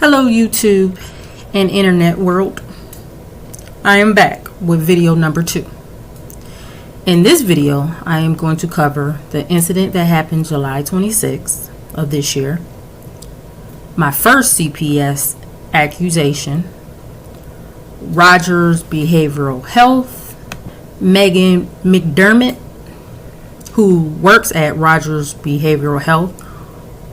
Hello YouTube and internet world. I am back with video number 2. In this video, I am going to cover the incident that happened July 26th of this year, my first CPS accusation, Roger's behavioral health, Megan.mcdermott, who works at Roger's behavioral health,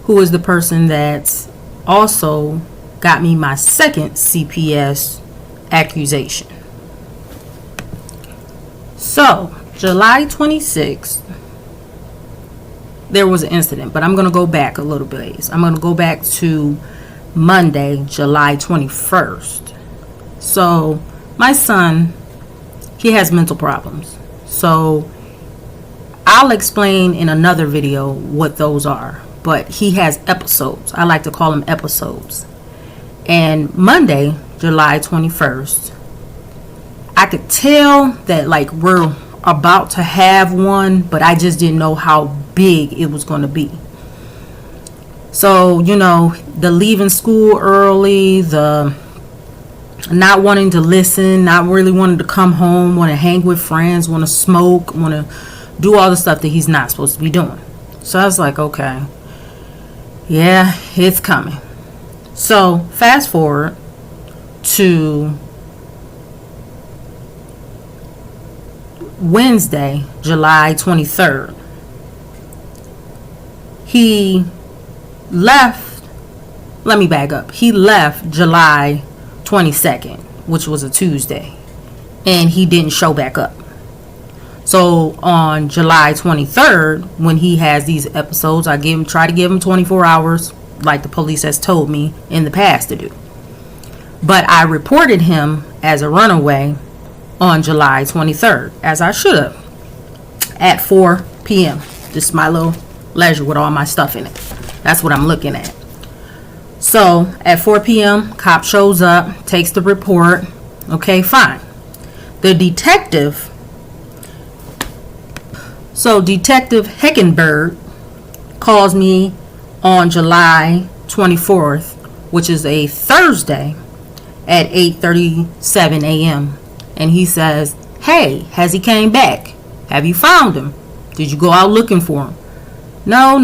who is the person that's also got me my second CPS accusation. So, July 26th, there was an incident, but I'm going to go back a little bit. I'm going to go back to Monday, July 21st. So, my son, he has mental problems. So, I'll explain in another video what those are. But he has episodes. I like to call them episodes. And Monday, July 21st, I could tell that like we're about to have one, but I just didn't know how big it was going to be. So, you know, the leaving school early, the not wanting to listen, not really wanting to come home, want to hang with friends, want to smoke, want to do all the stuff that he's not supposed to be doing. So I was like, okay, yeah, it's coming. So fast forward to Wednesday, July 23rd. He left, let me back up. He left July 22nd, which was a Tuesday, and he didn't show back up. So on July 23rd, when he has these episodes, I try to give him 24 hours, like the police has told me in the past to do. But I reported him as a runaway on July 23rd, as I should have, at 4 p.m. This is my little ledger with all my stuff in it. That's what I'm looking at. So at 4 p.m., cop shows up, takes the report. Okay, fine. The detective, so Detective Heckenberg calls me on July 24th, which is a Thursday, at 8:37 a.m. And he says, hey, has he came back? Have you found him? Did you go out looking for him? No.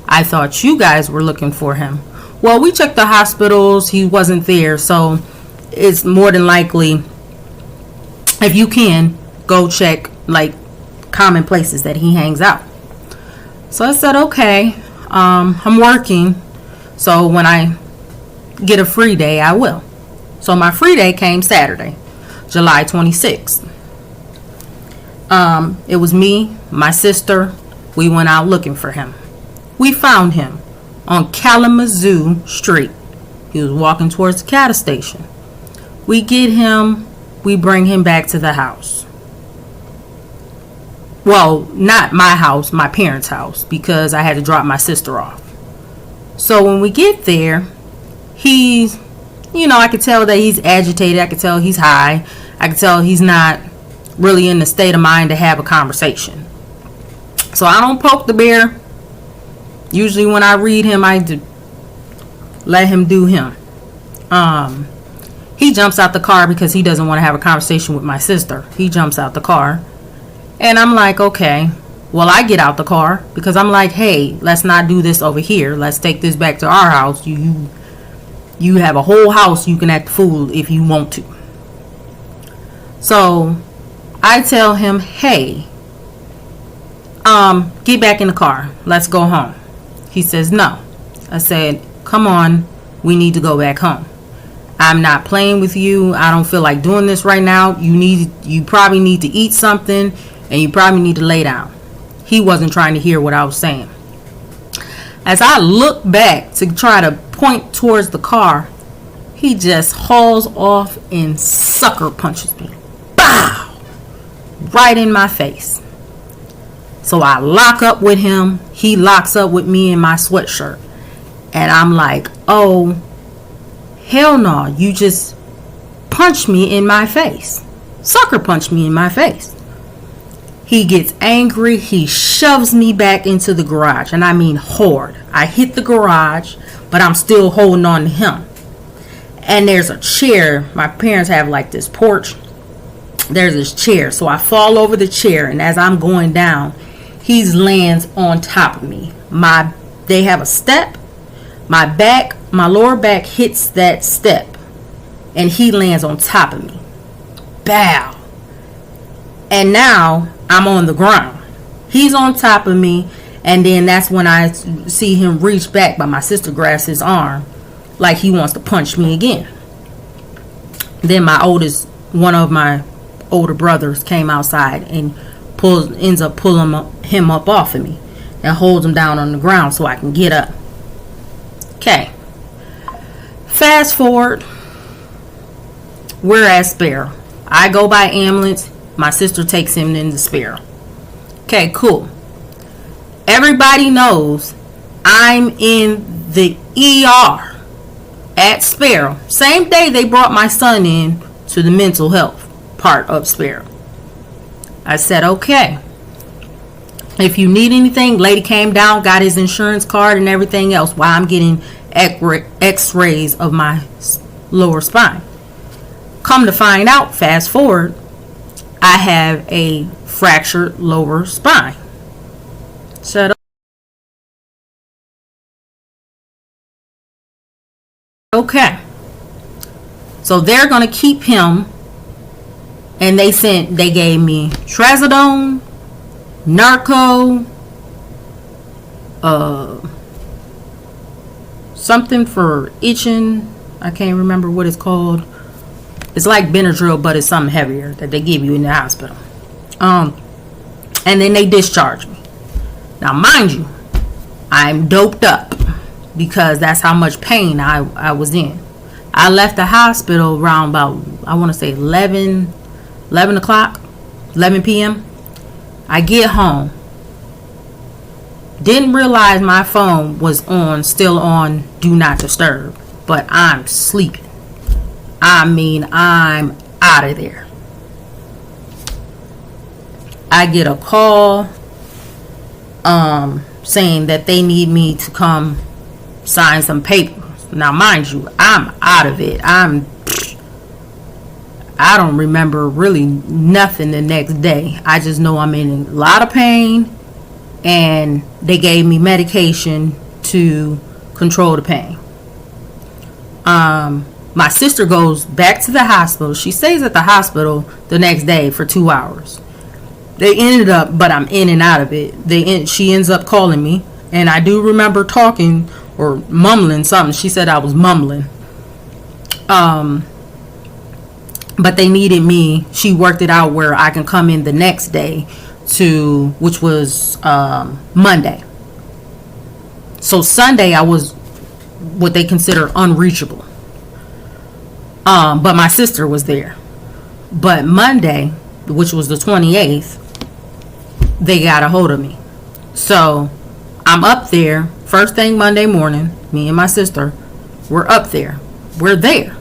I thought you guys were looking for him. Well, we checked the hospitals. He wasn't there. So it's more than likely, if you can, go check like common places that he hangs out. So I said, okay, I'm working. So when I get a free day, I will. So my free day came Saturday, July 26th. It was me, my sister. We went out looking for him. We found him on Kalamazoo Street. He was walking towards the cattle station. We get him. We bring him back to the house. Well, not my house, my parents' house, because I had to drop my sister off. So when we get there, he's, you know, I could tell that he's agitated. I could tell he's high. I could tell he's not really in the state of mind to have a conversation. So I don't poke the bear. Usually when I read him, I let him do him. He jumps out the car because he doesn't want to have a conversation with my sister. He jumps out the car. And I'm like, okay. Well, I get out the car because I'm like, hey, let's not do this over here. Let's take this back to our house. You have a whole house. You can act a fool if you want to. So I tell him, hey, get back in the car. Let's go home. He says, no. I said, come on. We need to go back home. I'm not playing with you. I don't feel like doing this right now. You probably need to eat something, and you probably need to lay down. He wasn't trying to hear what I was saying. As I look back to try to point towards the car, he just hauls off and sucker punches me. Bow! Right in my face. So I lock up with him. He locks up with me in my sweatshirt. And I'm like, oh, hell no. You just punched me in my face. Sucker punched me in my face. He gets angry. He shoves me back into the garage. And I mean hard. I hit the garage. but I'm still holding on to him. And there's a chair. My parents have like this porch. There's this chair. So I fall over the chair, and as I'm going down, he lands on top of me. They have a step. My lower back hits that step, and he lands on top of me. Bow. And now I'm on the ground. He's on top of me, and then that's when I see him reach back, but my sister grabs his arm like he wants to punch me again. Then one of my older brothers came outside and ends up pulling him up off of me and holds him down on the ground so I can get up. Okay. Fast forward. We're at Sparrow. I go by ambulance. My sister takes him into Sparrow. Okay, cool. Everybody knows I'm in the ER at Sparrow. Same day they brought my son in to the mental health part of Sparrow. I said, okay. If you need anything, lady came down, got his insurance card and everything else while I'm getting x-rays of my lower spine. Come to find out, fast forward, I have a fractured lower spine. Said, okay. So they're going to keep him, and they gave me trazodone, narco, something for itching. I can't remember what it's called. It's like Benadryl, but it's something heavier that they give you in the hospital. And then they discharged me. Now, mind you, I'm doped up because that's how much pain I was in. I left the hospital around about, I want to say 11 o'clock, 11 p.m. I get home. Didn't realize my phone was still on Do Not Disturb, but I'm sleeping. I mean, I'm out of there. I get a call saying that they need me to come sign some papers. Now, mind you, I'm out of it. I don't remember really nothing the next day. I just know I'm in a lot of pain, and they gave me medication to control the pain. My sister goes back to the hospital. She stays at the hospital the next day for 2 hours. They ended up, but I'm in and out of it. She ends up calling me, and I do remember talking or mumbling something. She said I was mumbling. But they needed me. She worked it out where I can come in the next day which was Monday. So Sunday I was what they consider unreachable. But my sister was there. But Monday, which was the 28th, they got a hold of me. So I'm up there first thing Monday morning. Me and my sister, we're up there. We're there.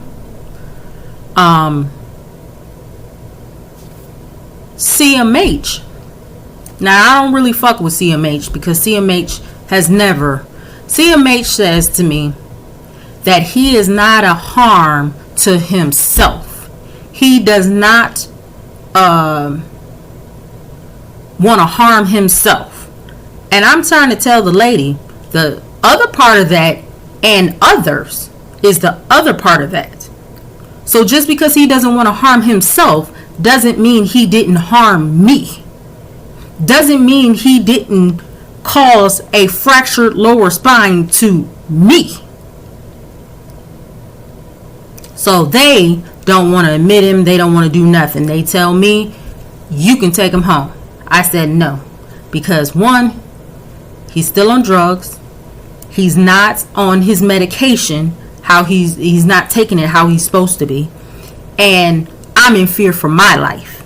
CMH. Now, I don't really fuck with CMH because CMH says to me that he is not a harm to himself. He does not want to harm himself. And I'm trying to tell the lady, the other part of that and others is the other part of that. So just because he doesn't want to harm himself doesn't mean he didn't harm me. Doesn't mean he didn't cause a fractured lower spine to me. So they don't want to admit him. They don't want to do nothing. They tell me, you can take him home. I said no. Because one, he's still on drugs. He's not on his medication. How he's not taking it how he's supposed to be. And I'm in fear for my life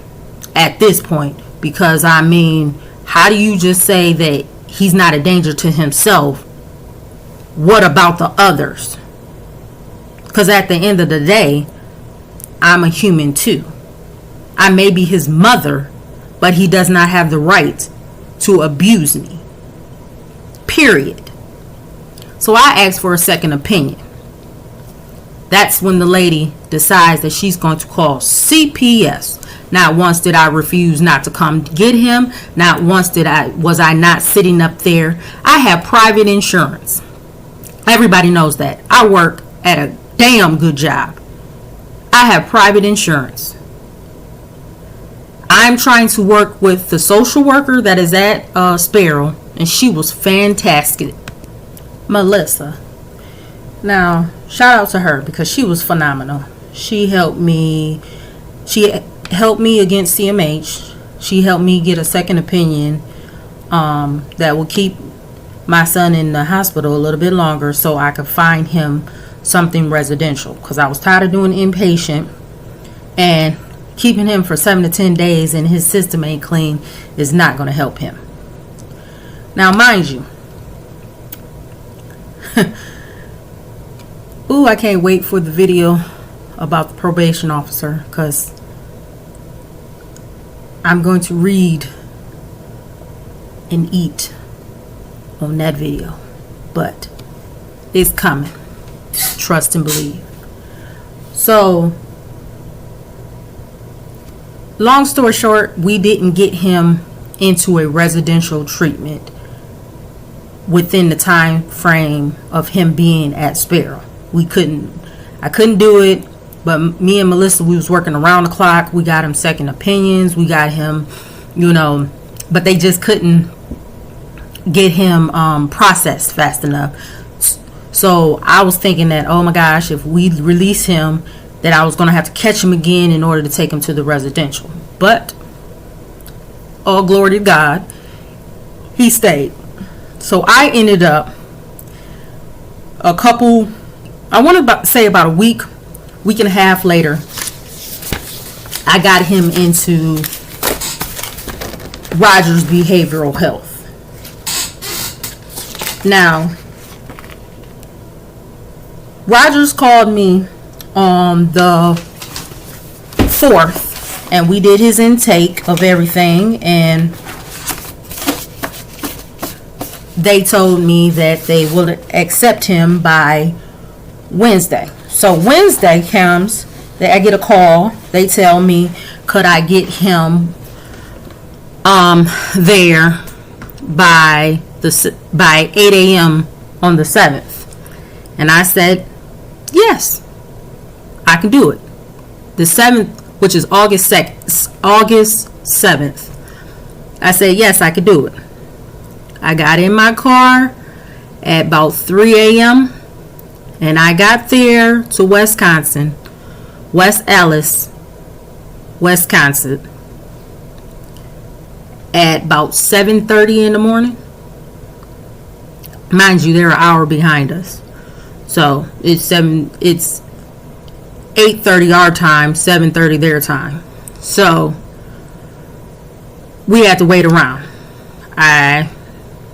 at this point. Because, I mean, how do you just say that he's not a danger to himself? What about the others? Because at the end of the day, I'm a human too. I may be his mother, but he does not have the right to abuse me. Period. So I asked for a second opinion. That's when the lady decides that she's going to call CPS. Not once did I refuse not to come get him. Not once was I not sitting up there. I have private insurance. Everybody knows that. I work at a damn good job. I have private insurance. I'm trying to work with the social worker that is at Sparrow, and she was fantastic. Melissa. Now, shout out to her because she was phenomenal. She helped me against CMH. She helped me get a second opinion that will keep my son in the hospital a little bit longer so I could find him something residential, because I was tired of doing inpatient, and keeping him for 7 to 10 days and his system ain't clean is not going to help him. Now, mind you, ooh, I can't wait for the video about the probation officer, because I'm going to read and eat on that video. But it's coming. Trust and believe. So, long story short, we didn't get him into a residential treatment within the time frame of him being at Sparrow. I couldn't do it, but me and Melissa, we was working around the clock. We got him second opinions. We got him, but they just couldn't get him processed fast enough. So I was thinking that, oh my gosh, if we release him, that I was going to have to catch him again in order to take him to the residential. But all glory to God, he stayed. So I ended up about a week and a half later, I got him into Rogers Behavioral Health. Now, Rogers called me on the 4th, and we did his intake of everything, and they told me that they will accept him by Wednesday. So Wednesday comes, I get a call. They tell me, could I get him there by 8 a.m. on the 7th? And I said, yes, I can do it. The 7th, which is August 7th. I said, yes, I could do it. I got in my car at about 3 a.m. and I got there to West Allis, Wisconsin at about 7:30 in the morning. Mind you, they're an hour behind us. So it's 8:30 our time, 7:30 their time. So we had to wait around. I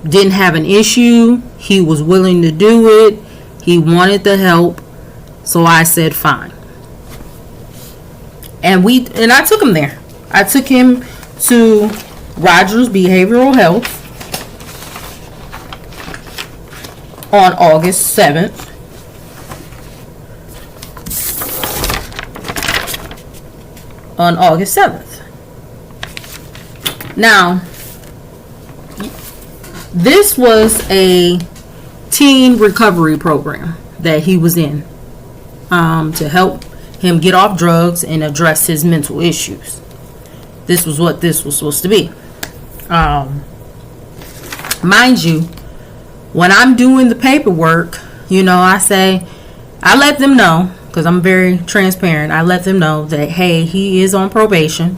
didn't have an issue. He was willing to do it. He wanted the help. So I said fine. And I took him there. I took him to Rogers Behavioral Health on August 7th. On August 7th. Now, this was a teen recovery program that he was in to help him get off drugs and address his mental issues. This was what this was supposed to be. Mind you, when I'm doing the paperwork, I let them know, because I'm very transparent. I let them know that, hey, he is on probation.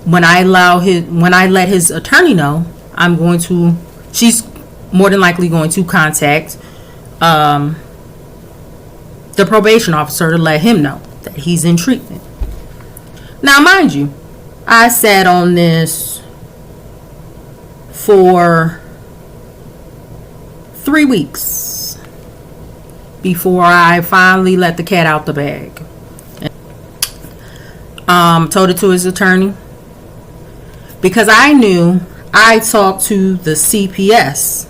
When I let his attorney know, she's more than likely going to contact the probation officer to let him know that he's in treatment. Now, mind you, I sat on this for 3 weeks before I finally let the cat out the bag. Told it to his attorney, because I knew I talked to the CPS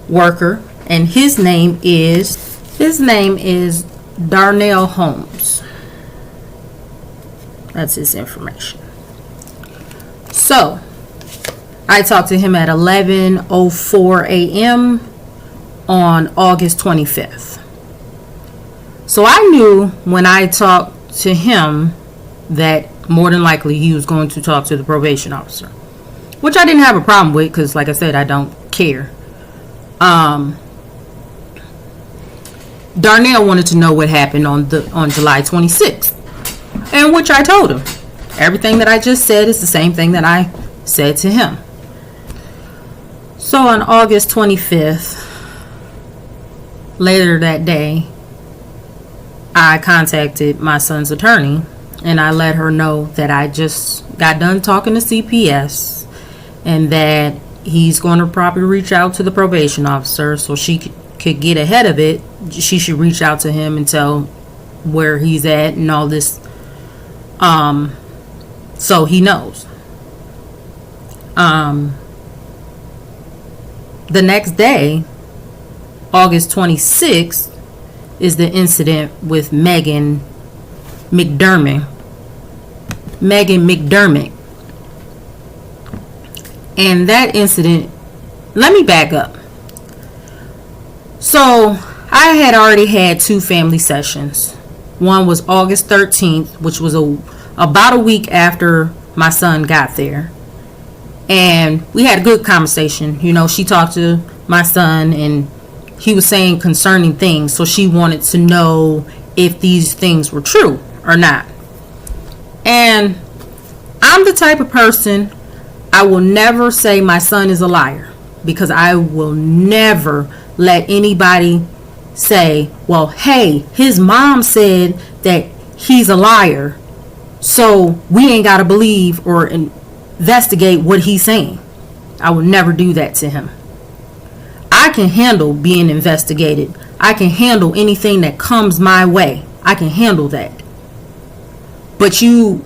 worker, and his name is Darnell Holmes. That's his information. So I talked to him at 11:04 a.m. on August 25th. So I knew when I talked to him that more than likely he was going to talk to the probation officer, which I didn't have a problem with because, like I said, I don't care. Darnell wanted to know what happened on July 26th, and which I told him. Everything that I just said is the same thing that I said to him. So on August 25th, later that day, I contacted my son's attorney and I let her know that I just got done talking to CPS and that he's going to probably reach out to the probation officer so she could get ahead of it. She should reach out to him and tell where he's at and all this, so he knows. The next day, August 26th, is the incident with Megan McDermott. And that incident, let me back up. So I had already had 2 family sessions. One was August 13th, which was about a week after my son got there. And we had a good conversation. You know, she talked to my son and he was saying concerning things. So she wanted to know if these things were true or not. And I'm the type of person, I will never say my son is a liar, because I will never let anybody say, well, hey, his mom said that he's a liar, so we ain't got to believe or investigate what he's saying. I will never do that to him. I can handle being investigated. I can handle anything that comes my way. I can handle that. But you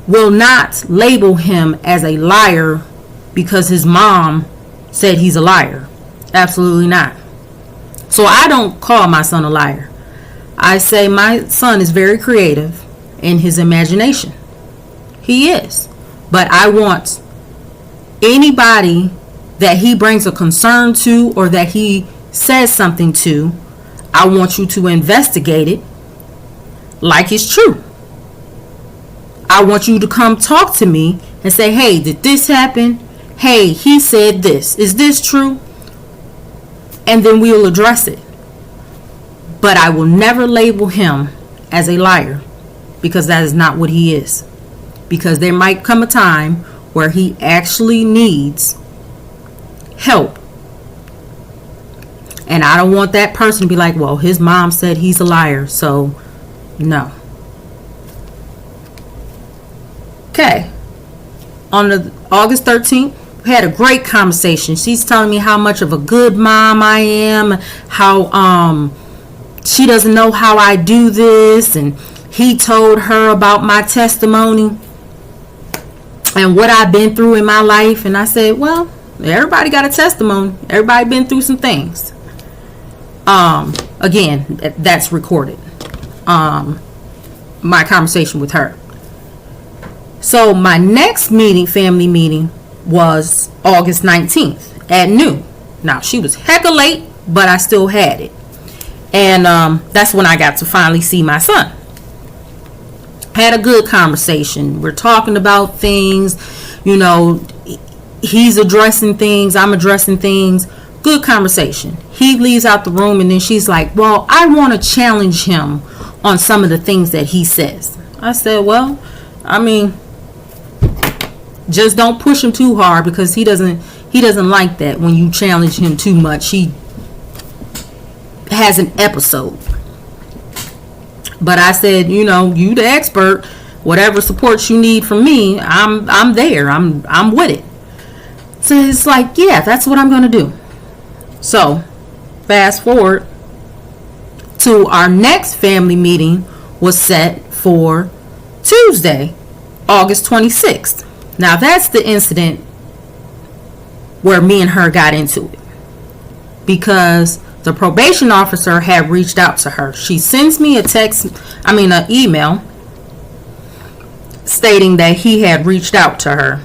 will not label him as a liar because his mom said he's a liar. Absolutely not. So I don't call my son a liar. I say my son is very creative in his imagination. He is. But I want anybody that he brings a concern to or that he says something to, I want you to investigate it like it's true. I want you to come talk to me and say, hey, did this happen? Hey, he said this. Is this true? And then we'll address it. But I will never label him as a liar, because that is not what he is. Because there might come a time where he actually needs help. And I don't want that person to be like, well, his mom said he's a liar, so no. Okay. On the August 13th, we had a great conversation. She's telling me how much of a good mom I am, how she doesn't know how I do this, and he told her about my testimony and what I've been through in my life. And I said, well, everybody got a testimony. Everybody been through some things. Again, that's recorded. My conversation with her. So my next meeting, family meeting, was August 19th at noon. Now, she was hecka late, but I still had it. And that's when I got to finally see my son. Had a good conversation. We're talking about things, you know, he's addressing things, I'm addressing things. Good conversation. He leaves out the room and then she's like, well, I want to challenge him on some of the things that he says. I said, well, I mean, just don't push him too hard, because he doesn't like that when you challenge him too much. He has an episode. But I said, you know, you the expert. Whatever support you need from me, I'm there. I'm with it. So it's like, yeah, that's what I'm gonna do. So fast forward to our next family meeting was set for Tuesday, August 26th. Now that's the incident where me and her got into it. because the probation officer had reached out to her. She sends me an email stating that he had reached out to her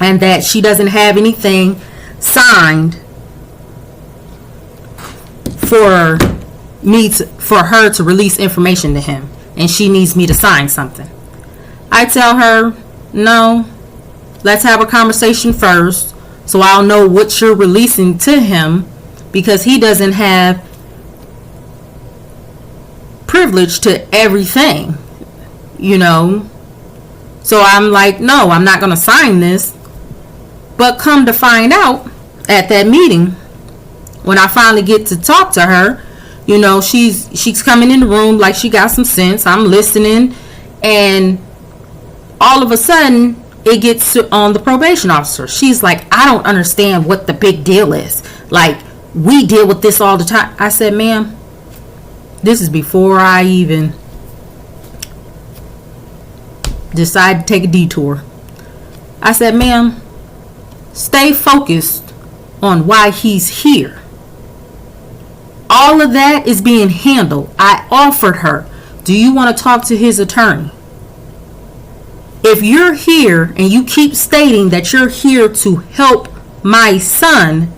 and that she doesn't have anything signed for her to release information to him, and she needs me to sign something. I tell her, no, let's have a conversation first so I'll know what you're releasing to him, because he doesn't have privilege to everything, So I'm like, no, I'm not going to sign this. But come to find out, at that meeting, when I finally get to talk to her, she's coming in the room like she got some sense. I'm listening, and all of a sudden it gets on the probation officer. She's like, I don't understand what the big deal is. Like, we deal with this all the time. I said, ma'am, this is before I even decide to take a detour. I said, ma'am, stay focused on why he's here. All of that is being handled. I offered her, do you want to talk to his attorney? If you're here and you keep stating that you're here to help my son,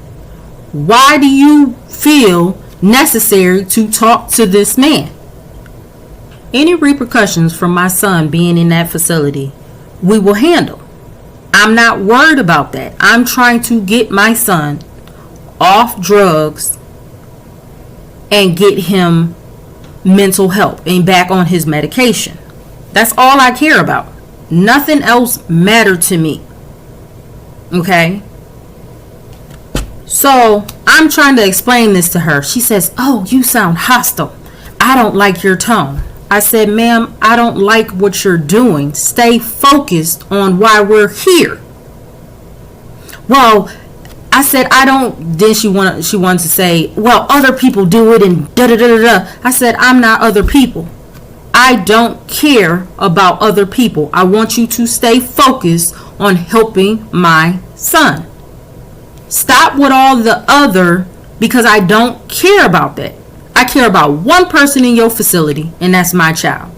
why do you feel necessary to talk to this man? Any repercussions from my son being in that facility, we will handle. I'm not worried about that. I'm trying to get my son off drugs and get him mental help and back on his medication. That's all I care about. Nothing else mattered to me. Okay? So I'm trying to explain this to her. She says, oh, you sound hostile. I don't like your tone. I said, ma'am, I don't like what you're doing. Stay focused on why we're here. Well, I said, I don't. Then she wanted to say, well, other people do it and da da da da da. I said, I'm not other people. I don't care about other people. I want you to stay focused on helping my son. Stop with all the other, because I don't care about that. I care about one person in your facility, and that's my child.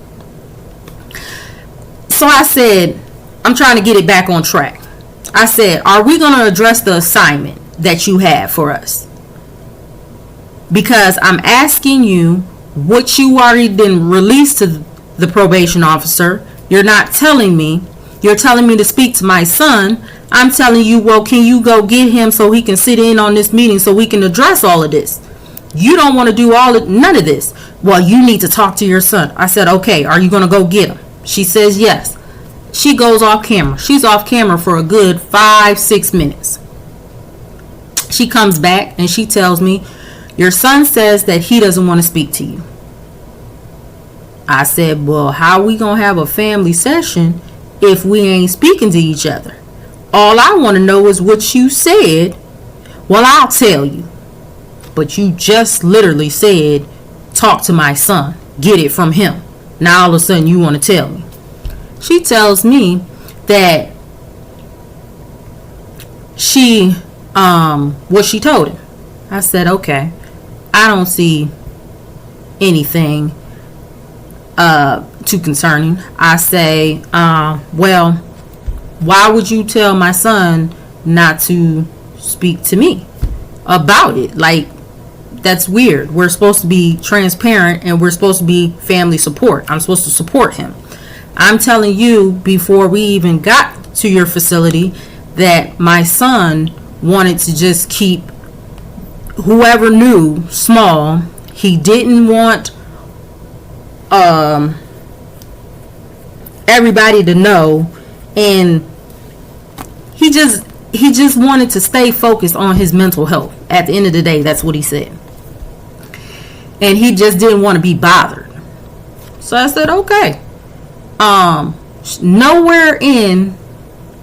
So I said, I'm trying to get it back on track. I said, are we going to address the assignment that you have for us? Because I'm asking you what you already didn't release to the probation officer. You're not telling me. You're telling me to speak to my son. I'm telling you, well, can you go get him so he can sit in on this meeting so we can address all of this? You don't want to do none of this. Well, you need to talk to your son. I said, okay, are you going to go get him? She says yes. She goes off camera. She's off camera for a good 5-6 minutes. She comes back and she tells me, your son says that he doesn't want to speak to you. I said, well, how are we going to have a family session if we ain't speaking to each other? All I want to know is what you said. Well, I'll tell you. But you just literally said, talk to my son. Get it from him. Now all of a sudden you want to tell me. She tells me that what she told him. I said, okay. I don't see anything too concerning. I say, well, why would you tell my son not to speak to me about it? Like, that's weird. We're supposed to be transparent and we're supposed to be family support. I'm supposed to support him. I'm telling you, before we even got to your facility, that my son wanted to just keep whoever knew small. He didn't want everybody to know, and he just wanted to stay focused on his mental health. At the end of the day, that's what he said. And he just didn't want to be bothered. So I said, okay.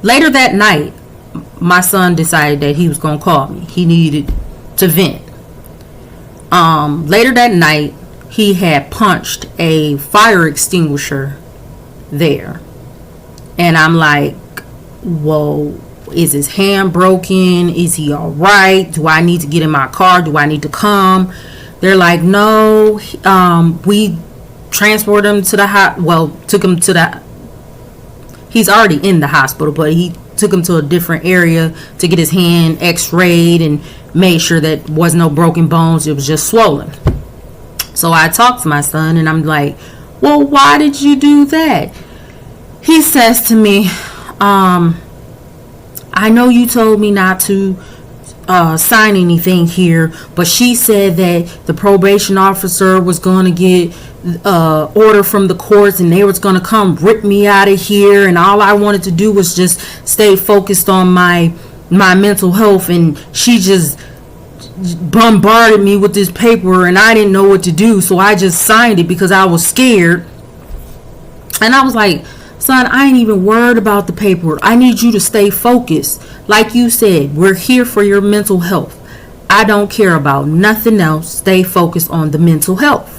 Later that night, my son decided that he was going to call me. He needed to vent. Later that night, he had punched a fire extinguisher there. And I'm like, whoa, Is his hand broken? Is he all right? Do I need to get in my car? Do I need to come? They're like, no, we transported him to the took him to the, he's already in the hospital, but he took him to a different area to get his hand x-rayed and made sure that was no broken bones. It was just swollen. So I talked to my son and I'm like, well, why did you do that? He says to me, I know you told me not to sign anything here, but she said that the probation officer was going to get order from the courts and they was going to come rip me out of here, and all I wanted to do was just stay focused on my mental health, and she just bombarded me with this paper and I didn't know what to do, so I just signed it because I was scared. And I was like, son, I ain't even worried about the paperwork. I need you to stay focused. Like you said, we're here for your mental health. I don't care about nothing else. Stay focused on the mental health.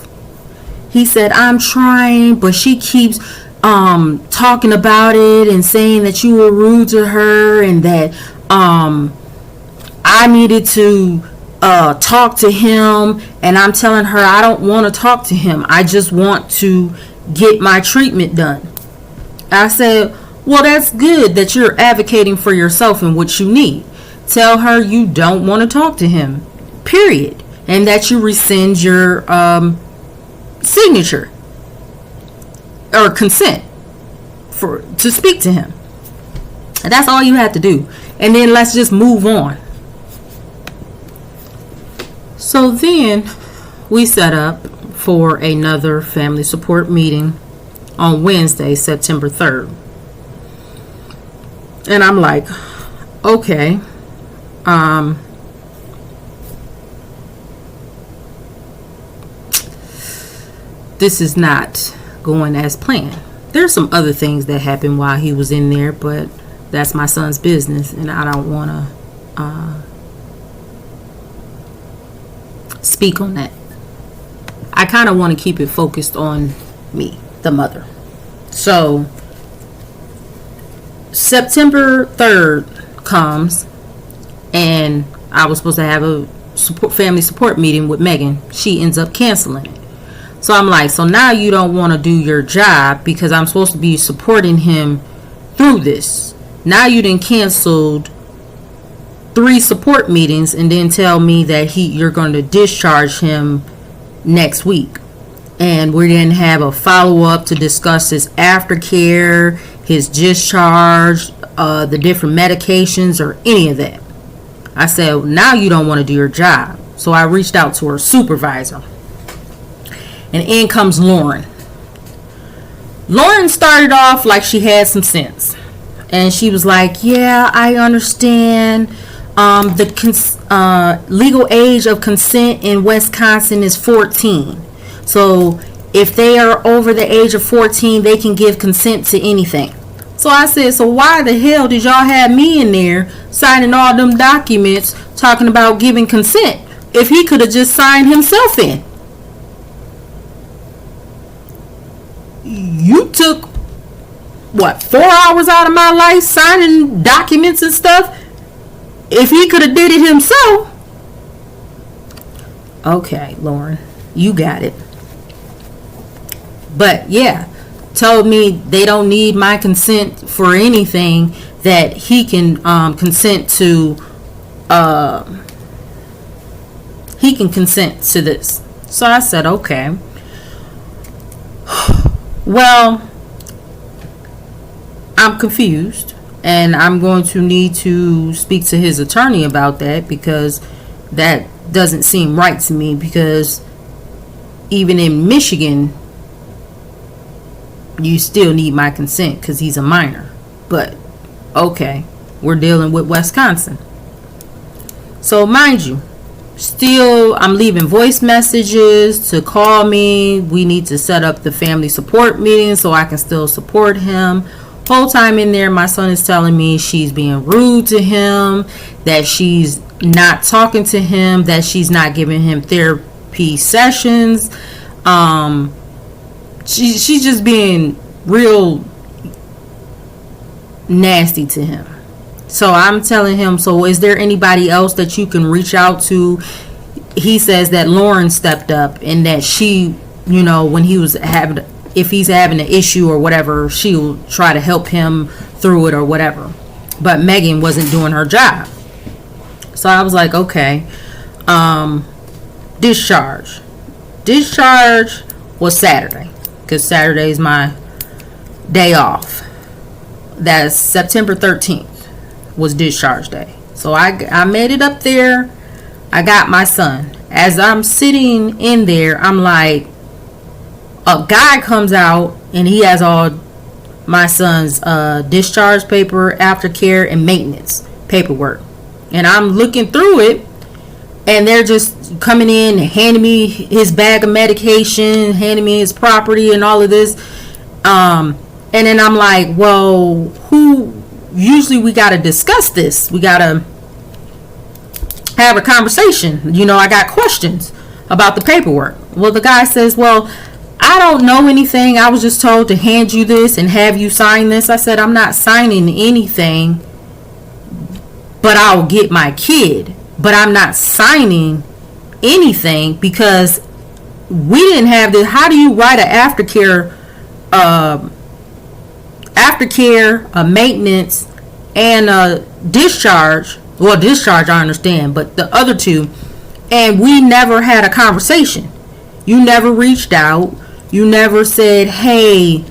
He said, I'm trying, but she keeps talking about it and saying that you were rude to her and that I needed to talk to him. And I'm telling her I don't want to talk to him. I just want to get my treatment done. I said, well, that's good that you're advocating for yourself and what you need. Tell her you don't want to talk to him, period. And that you rescind your signature or consent to speak to him. And that's all you have to do. And then let's just move on. So then we set up for another family support meeting on Wednesday, September 3rd. And I'm like, okay, this is not going as planned. There's some other things that happened while he was in there, but that's my son's business, and I don't want to speak on that. I kind of want to keep it focused on me, the mother. So September 3rd comes, and I was supposed to have a family support meeting with Megan. She ends up canceling it. So I'm like, so now you don't want to do your job because I'm supposed to be supporting him through this. Now you done canceled 3 support meetings and then tell me that you're going to discharge him next week. And we didn't have a follow-up to discuss his aftercare, his discharge, the different medications, or any of that. I said, well, now you don't want to do your job. So I reached out to her supervisor. And in comes Lauren. Lauren started off like she had some sense. And she was like, yeah, I understand. The legal age of consent in Wisconsin is 14. So if they are over the age of 14, they can give consent to anything. So I said, so why the hell did y'all have me in there signing all them documents talking about giving consent if he could have just signed himself in? You took, 4 hours out of my life signing documents and stuff? If he could have did it himself. Okay, Lauren, you got it. But yeah, told me they don't need my consent for anything, that he can consent to this. So I said, okay. Well, I'm confused, and I'm going to need to speak to his attorney about that, because that doesn't seem right to me, because even in Michigan you still need my consent because he's a minor. But okay, we're dealing with Wisconsin. So mind you, still I'm leaving voice messages to call me. We need to set up the family support meeting so I can still support him. Whole time in there, my son is telling me she's being rude to him, that she's not talking to him, that she's not giving him therapy sessions. She's just being real nasty to him. So I'm telling him, so is there anybody else that you can reach out to? He says that Lauren stepped up and that she, when if he's having an issue or whatever, she'll try to help him through it or whatever. But Megan wasn't doing her job. So I was like, okay. Discharge. Discharge was Saturday, because Saturday is my day off. That's September 13th was discharge day. So I made it up there. I got my son. As I'm sitting in there, I'm like, a guy comes out and he has all my son's discharge paper, aftercare, and maintenance paperwork. And I'm looking through it, and they're just coming in and handing me his bag of medication, handing me his property and all of this. And then I'm like, well, usually we got to discuss this. We got to have a conversation. I got questions about the paperwork. Well, the guy says, well, I don't know anything. I was just told to hand you this and have you sign this. I said, I'm not signing anything, but I'll get my kid. But I'm not signing anything because we didn't have this. How do you write an aftercare, a maintenance, and a discharge? Well, discharge I understand, but the other two, and we never had a conversation. You never reached out. You never said, hey,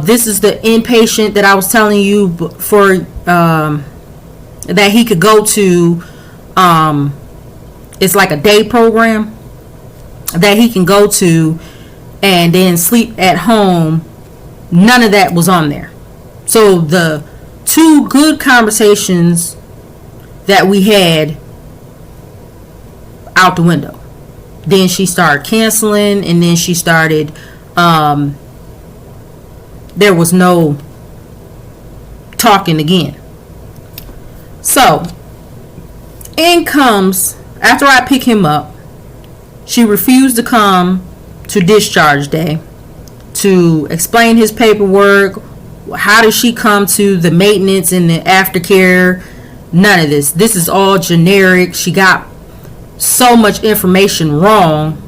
this is the inpatient that I was telling you for that he could go to. It's like a day program that he can go to and then sleep at home. None of that was on there. So the two good conversations that we had out the window. Then she started canceling, and then she started there was no talking again. So in comes, after I pick him up, she refused to come to discharge day to explain his paperwork. How did she come to the maintenance and the aftercare? None of this. This is all generic. She got so much information wrong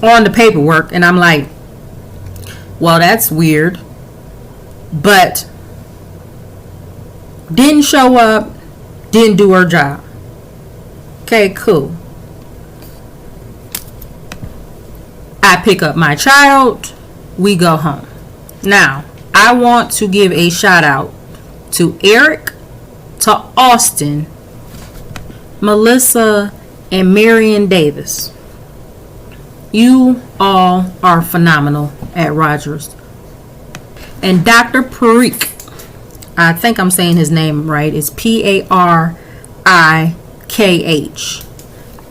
on the paperwork, and I'm like, well, that's weird. But didn't show up, didn't do her job. Okay, cool. I pick up my child, we go home. Now, I want to give a shout out to Eric, to Austin, Melissa, and Marion Davis. You all are phenomenal at Rogers. And Dr. Parikh, I think I'm saying his name right, it's Parikh.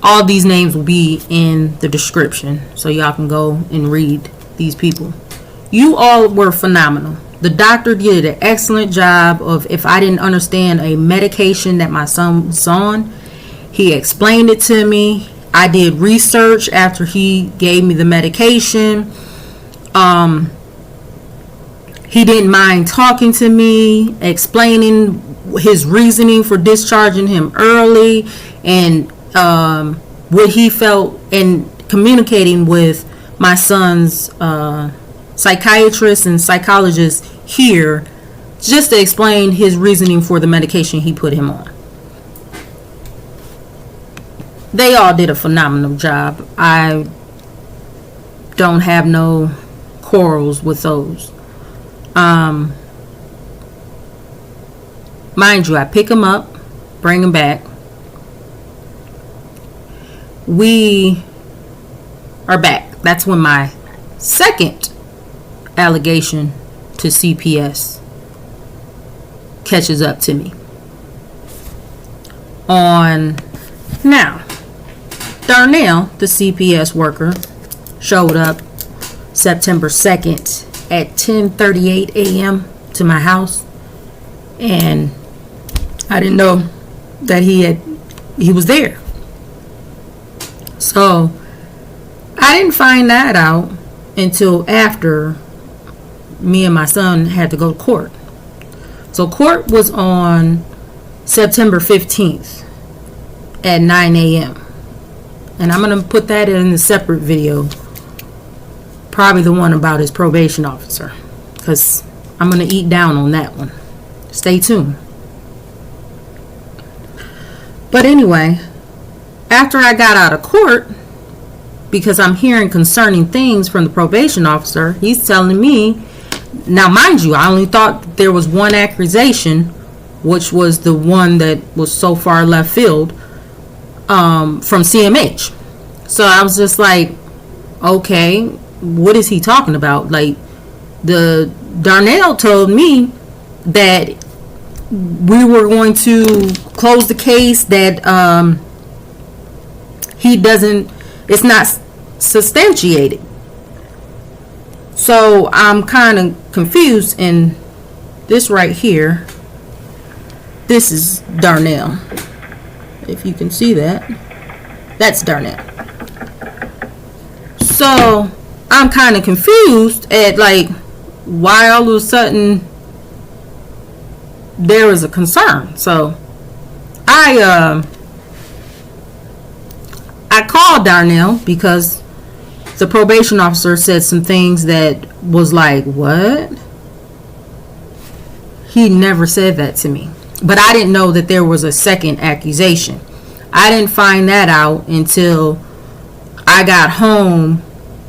All these names will be in the description, so y'all can go and read these people. You all were phenomenal. The doctor did an excellent job of, if I didn't understand a medication that my son was on, he explained it to me. I did research after he gave me the medication. He didn't mind talking to me, explaining his reasoning for discharging him early, and what he felt, and communicating with my son's psychiatrist and psychologist here, just to explain his reasoning for the medication he put him on. They all did a phenomenal job. I don't have no quarrels with those. Mind you, I pick him up, bring him back. We are back. That's when my second allegation to CPS catches up to me. Now, Darnell, the CPS worker, showed up September 2nd at 10:38 a.m. to my house, and I didn't know that he was there. So I didn't find that out until after me and my son had to go to court. So court was on September 15th at 9 a.m. And I'm going to put that in a separate video. Probably the one about his probation officer. Because I'm going to eat down on that one. Stay tuned. But anyway, after I got out of court, because I'm hearing concerning things from the probation officer, he's telling me, now mind you, I only thought there was one accusation, which was the one that was so far left field from CMH. So I was just like, okay, what is he talking about? Like, the Darnell told me that we were going to close the case, that it's not substantiated. So I'm kind of confused. And this right here, this is Darnell. If you can see that, that's Darnell. So I'm kind of confused at like why all of a sudden there is a concern. So I called Darnell because the probation officer said some things that was like, what? He never said that to me. But I didn't know that there was a second accusation. I didn't find that out until I got home,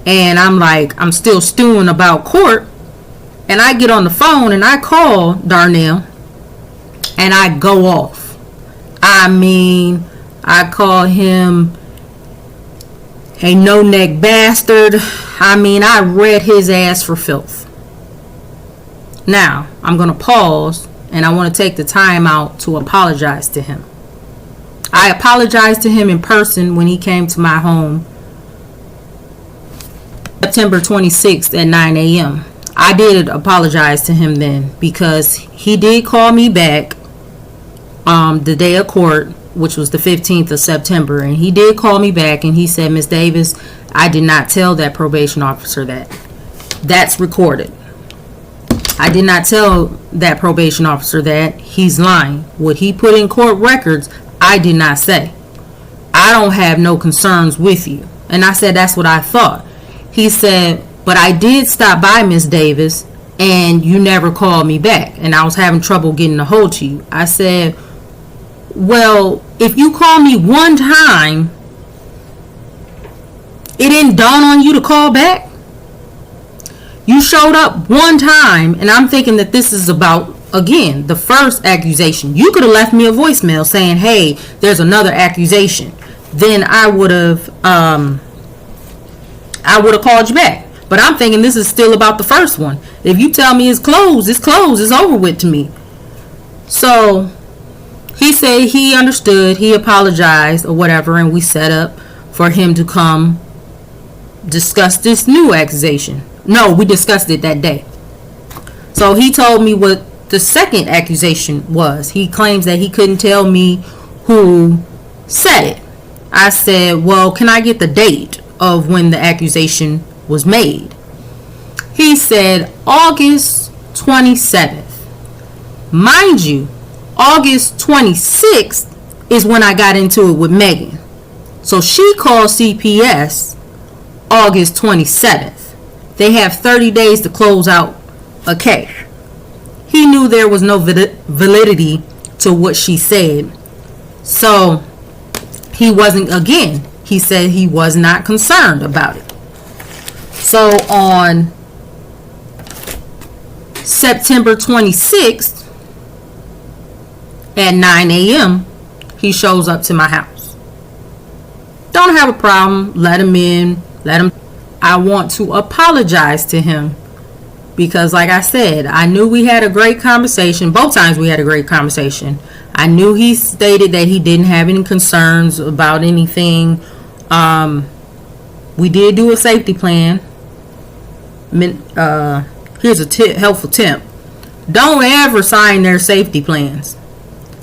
and I'm like, I'm still stewing about court, and I get on the phone and I call Darnell and I go off. I mean, I call him a no-neck bastard. I mean, I read his ass for filth. Now, I'm going to pause, and I want to take the time out to apologize to him. I apologized to him in person when he came to my home September 26th at 9 a.m. I did apologize to him then because he did call me back the day of court, which was the 15th of September, and he did call me back and he said, Ms. Davis, I did not tell that probation officer that. That's recorded. I did not tell that probation officer that. He's lying. What he put in court records, I did not say. I don't have no concerns with you. And I said, that's what I thought. He said, but I did stop by, Ms. Davis, and you never called me back, and I was having trouble getting a hold to you. I said, well, if you call me one time, it didn't dawn on you to call back? You showed up one time, and I'm thinking that this is about, again, the first accusation. You could have left me a voicemail saying, hey, there's another accusation. Then I would have called you back. But I'm thinking this is still about the first one. If you tell me it's closed, it's closed. It's over with to me. So he said he understood. He apologized or whatever, and we set up for him to come discuss this new accusation. No, we discussed it that day. So he told me what the second accusation was. He claims that he couldn't tell me who said it. I said, well, can I get the date of when the accusation was made? He said August 27th. Mind you, August 26th is when I got into it with Megan. So she called CPS August 27th. They have 30 days to close out a case. He knew there was no validity to what she said. So he wasn't, again, he said he was not concerned about it. So on September 26th at 9 a.m., he shows up to my house. Don't have a problem. Let him in. Let him. I want to apologize to him because, like I said, I knew we had a great conversation. Both times we had a great conversation. I knew he stated that he didn't have any concerns about anything. We did do a safety plan. Here's a helpful tip. Don't ever sign their safety plans.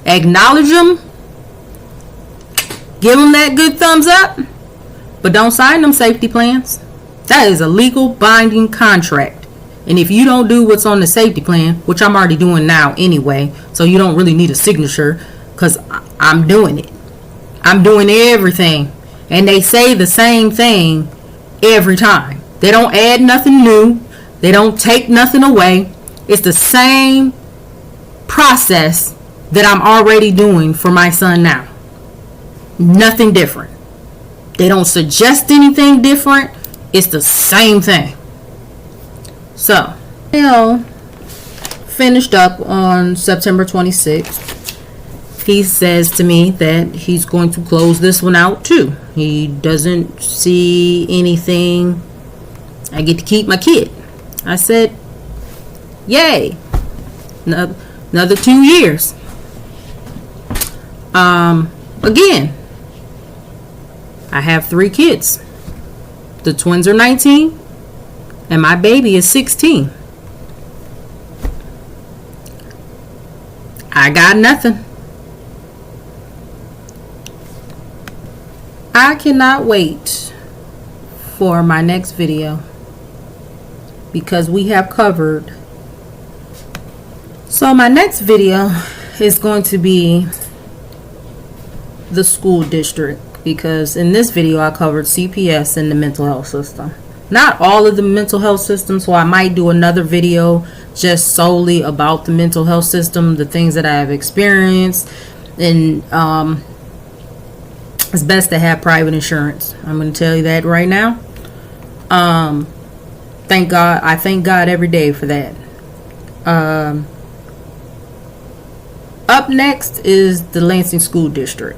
Acknowledge them. Give them that good thumbs up. But don't sign them safety plans. That is a legal binding contract. And if you don't do what's on the safety plan, which I'm already doing now anyway, so you don't really need a signature, because I'm doing it. I'm doing everything. And they say the same thing every time. They don't add nothing new. They don't take nothing away. It's the same process that I'm already doing for my son now. Nothing different. They don't suggest anything different. It's the same thing. So, finished up on September 26th. He says to me that he's going to close this one out too. He doesn't see anything. I get to keep my kid. I said, yay. Another 2 years. Again, I have 3 kids. The twins are 19 and my baby is 16. I got nothing. I cannot wait for my next video because we have covered. So my next video is going to be the school district, because in this video I covered CPS and the mental health system. Not all of the mental health system, so I might do another video just solely about the mental health system, the things that I have experienced, and it's best to have private insurance. I'm going to tell you that right now. Thank God. I thank God every day for that. Up next is the Lansing School District.